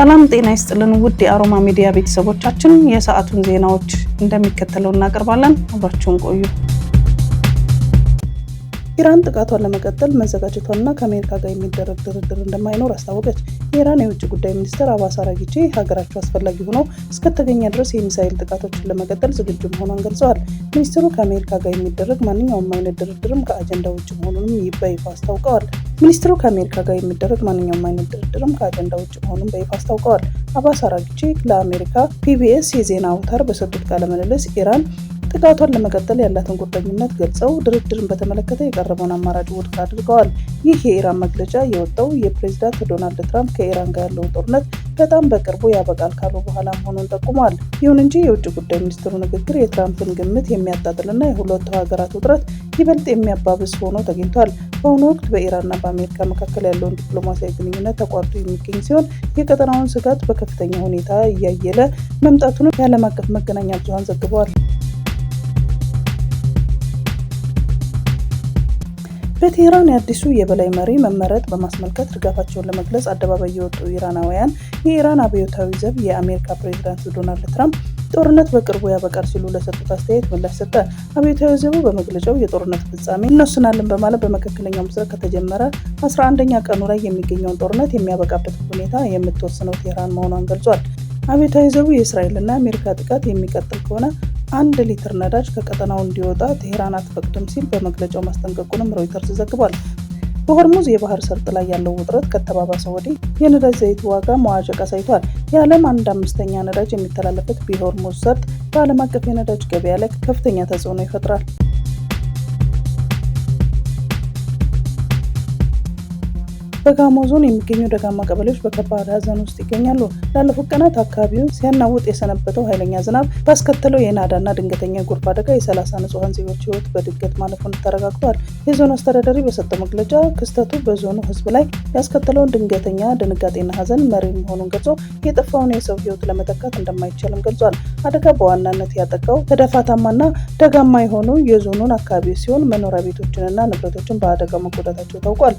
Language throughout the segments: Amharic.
ሰላም ጤና ይስጥልን ውድ የአሮማ ሚዲያ ቤተሰቦቻችን፣ የሰዓቱን ዜናዎች እንደሚከተለው እናቀርባለን። አብራችሁን ቆዩ። ኢራን ጥቃቷን ለመቀጠል መዘጋጀቷንና ከአሜሪካ ጋር የሚደረግ ድርድር እንደማይኖር አስታወቀች። የኢራን የውጭ ጉዳይ ሚኒስትር አባስ አራግቺ ሀገራቸው አስፈላጊ ሆኖ እስከተገኘ ድረስ የሚሳኤል ጥቃቶችን ለመቀጠል ዝግጁ መሆኗን ገልጸዋል። ሚኒስትሩ ከአሜሪካ ጋር የሚደረግ ማንኛውም አይነት ድርድርም ከአጀንዳ ውጭ መሆኑንም በይፋ አስታውቀዋል። አባስ አራግቺ ለአሜሪካ ፒቢኤስ የዜና አውታር በሰጡት ቃለ ምልልስ ኢራን ጥቃቷን ለመቀጠል ያላትን ቁርጠኝነት ገልጸው ድርድርን በተመለከተ የቀረበውን አማራጭ ውድቅ አድርገዋል። ይህ የኢራን መግለጫ የወጣው የፕሬዝዳንት ዶናልድ ትራምፕ ከኢራን ጋር ያለውን ጦርነት በጣም በቅርቡ ያበቃል ካሉ በኋላ መሆኑን ጠቁመዋል። ይሁን እንጂ የውጭ ጉዳይ ሚኒስትሩ ንግግር የትራምፕን ግምት የሚያጣጥልና የሁለቱ ሀገራት ውጥረት ይበልጥ የሚያባብስ ሆኖ ተገኝቷል። በአሁኑ ወቅት በኢራንና በአሜሪካ መካከል ያለውን ዲፕሎማሲያዊ ግንኙነት ተቋርጦ የሚገኝ ሲሆን የቀጠናውን ስጋት በከፍተኛ ሁኔታ እያየለ መምጣቱንም የዓለም አቀፍ መገናኛ ብዙሃን ዘግበዋል። በቴህራን የአዲሱ የበላይ መሪ መመረጥ በማስመልከት ድጋፋቸውን ለመግለጽ አደባባይ የወጡ ኢራናውያን የኢራን አብዮታዊ ዘብ የአሜሪካ ፕሬዝዳንት ዶናልድ ትራምፕ ጦርነት በቅርቡ ያበቃል ሲሉ ለሰጡት አስተያየት ምላሽ ሰጠ። አብዮታዊ ዘቡ በመግለጫው የጦርነት ፍጻሜ እንወስናለን በማለት በመካከለኛው ምስራቅ ከተጀመረ 11ኛ ቀኑ ላይ የሚገኘውን ጦርነት የሚያበቃበት ሁኔታ የምትወስነው ቴህራን መሆኗን ገልጿል። አብዮታዊ ዘቡ የእስራኤልና አሜሪካ ጥቃት የሚቀጥል ከሆነ 1 ሊትር ነዳጅ ከቀጠናው እንዲወጣ ቴህራን አትፈቅድም ሲል በመግለጫው ማስጠንቀቁንም ሮይተርስ ዘግቧል። በሆርሙዝ የባህር ሰርጥ ላይ ያለው ውጥረት ከተባባሰ ወዲህ የነዳጅ ዘይት ዋጋ መዋዠቅ አሳይቷል። የዓለም 1/5 ነዳጅ የሚተላለፍበት በሆርሙዝ ሰርጥ በዓለም አቀፍ የነዳጅ ገበያ ላይ ከፍተኛ ተጽዕኖ ይፈጥራል። በጋሞ ዞን የሚገኙ ደጋማ ቀበሌዎች በከባድ ሐዘን ውስጥ ይገኛሉ። ላለፉት ቀናት አካባቢውን ሲያናውጥ የሰነበተው ኃይለኛ ዝናብ ባስከተለው የናዳና ድንገተኛ ጎርፍ አደጋ የ30 ንጹሃን ዜጎች ሕይወት በድንገት ማለፉን ተረጋግጧል። የዞኑ አስተዳዳሪ በሰጠው መግለጫ ክስተቱ በዞኑ ሕዝብ ላይ ያስከተለውን ድንገተኛ ድንጋጤና ሐዘን መሪ መሆኑን ገልጾ የጠፋውን የሰው ሕይወት ለመተካት እንደማይቻልም ገልጿል። አደጋ በዋናነት ያጠቃው ተዳፋታማና ደጋማ የሆኑ የዞኑን አካባቢዎች ሲሆን መኖሪያ ቤቶችንና ንብረቶችን በአደጋው መጎዳታቸው ታውቋል።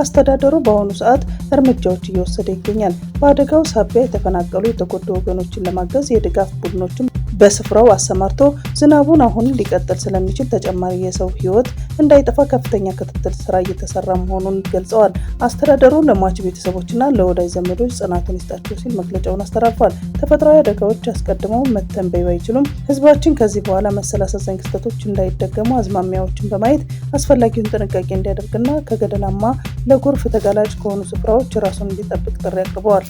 አስተዳደሩ በአሁኑ ሰዓት እርምጃዎች እየወሰደ ይገኛል። በአደጋው ሳቢያ የተፈናቀሉ የተጎዱ ወገኖችን ለማገዝ የድጋፍ ቡድኖችን በስፍራው አሰማርቶ ዝናቡን አሁን ሊቀጥል ስለሚችል ተጨማሪ የሰው ሕይወት እንዳይጠፋ ከፍተኛ ክትትል ስራ እየተሰራ መሆኑን ገልጸዋል። አስተዳደሩ ለሟች ቤተሰቦችና ለወዳጅ ዘመዶች ጽናቱን ይስጣቸው ሲል መግለጫውን አስተላልፏል። ተፈጥሯዊ አደጋዎች አስቀድመው መተንበይ ባይችሉም ሕዝባችን ከዚህ በኋላ መሰል አሳዛኝ ክስተቶች እንዳይደገሙ አዝማሚያዎችን በማየት አስፈላጊውን ጥንቃቄ እንዲያደርግና ከገደላማ ለጎርፍ ተጋላጭ ከሆኑ ስፍራዎች ራሱን እንዲጠብቅ ጥሪ አቅርበዋል።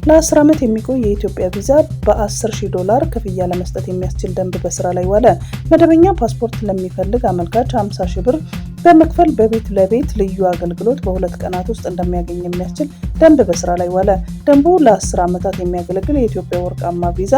ለ10 ዓመት የሚቆይ የኢትዮጵያ ቪዛ በ$10,000 ክፍያ ለመስጠት የሚያስችል ደንብ በስራ ላይ ዋለ። መደበኛ ፓስፖርት ለሚፈልግ አመልካች 50,000 ብር በመክፈል በቤት ለቤት ልዩ አገልግሎት በ2 ቀናት ውስጥ እንደሚያገኝ የሚያስችል ደንብ በስራ ላይ ዋለ። ደንቡ ለ10 ዓመታት የሚያገለግል የኢትዮጵያ ወርቃማ ቪዛ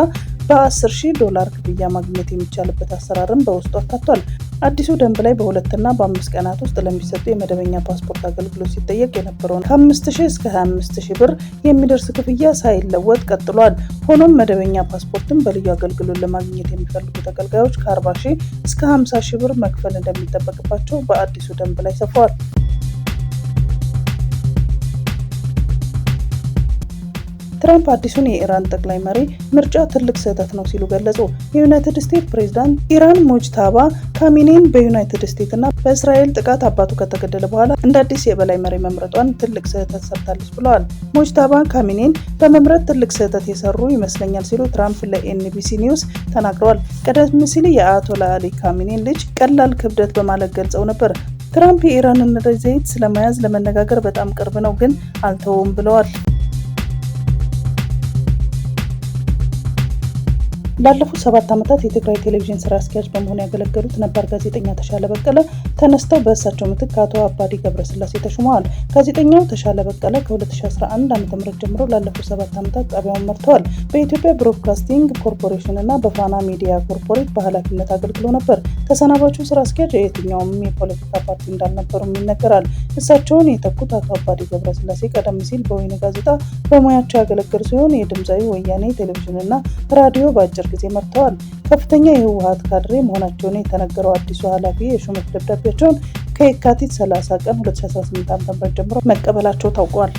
በ$10,000 ክፍያ ማግኘት የሚቻልበት አሰራርን በውስጡ አካቷል። አዲሱ ደንብ ላይ በ2 እና በ5 ቀናት ውስጥ ለሚሰጡ የመደበኛ ፓስፖርት አገልግሎት ሲጠየቅ የነበረውን ከ5,000 እስከ 25,000 ብር የሚደርስ ክፍያ ሳይለወጥ ቀጥሏል። ሆኖም መደበኛ ፓስፖርትን በልዩ አገልግሎት ለማግኘት የሚፈልጉ ተገልጋዮች ከ40,000 እስከ 50,000 ብር መክፈል እንደሚጠበቅባቸው በአዲሱ ደንብ ላይ ሰፍሯል። ትራምፕ አዲሱን የኢራን ጠቅላይ መሪ ምርጫ ትልቅ ስህተት ነው ሲሉ ገለጹ። የዩናይትድ ስቴትስ ፕሬዝዳንት ኢራን ሙጅታባ ካሚኔን በዩናይትድ ስቴትስ እና በእስራኤል ጥቃት አባቱ ከተገደለ በኋላ እንደ አዲስ የበላይ መሪ መምረጧን ትልቅ ስህተት ሰርታለች ብለዋል። ሙጅታባ ካሚኔን በመምረጥ ትልቅ ስህተት የሰሩ ይመስለኛል ሲሉ ትራምፕ ለኤንቢሲ ኒውስ ተናግረዋል። ቀደም ሲል የአያቶላ አሊ ካሚኔን ልጅ ቀላል ክብደት በማለት ገልጸው ነበር። ትራምፕ የኢራንን ነዳጅ ዘይት ስለመያዝ ለመነጋገር በጣም ቅርብ ነው ግን አልተውም ብለዋል። ላለፉት 7 ዓመታት የትግራይ ቴሌቪዥን ስራ አስኪያጅ በመሆን ያገለገሉት ነባር ጋዜጠኛ ተሻለ በቀለ ተነስተው በእሳቸው ምትክ አቶ አባዲ ገብረስላሴ ተሹመዋል። ጋዜጠኛው ተሻለ በቀለ ከ2011 ዓ.ም ጀምሮ ላለፉት 7 ዓመታት ጣቢያውን መርተዋል። በኢትዮጵያ ብሮድካስቲንግ ኮርፖሬሽን እና በፋና ሚዲያ ኮርፖሬት በኃላፊነት አገልግለው ነበር። ተሰናባቹ ስራ አስኪያጅ የትኛውም የፖለቲካ ፓርቲ እንዳልነበሩም ይነገራል። እሳቸውን የተኩት አቶ አባዲ ገብረስላሴ ቀደም ሲል በወይን ጋዜጣ በሙያቸው ያገለገሉ ሲሆን የድምፃዊ ወያኔ ቴሌቪዥንና ራዲዮ በአጭር ጊዜ መርተዋል። ከፍተኛ የህወሓት ካድሬ መሆናቸውን የተነገረው አዲሱ ኃላፊ የሹመት ደብዳቤያቸውን ከየካቲት 30 ቀን 2018 ዓ.ም ጀምሮ መቀበላቸው ታውቋል።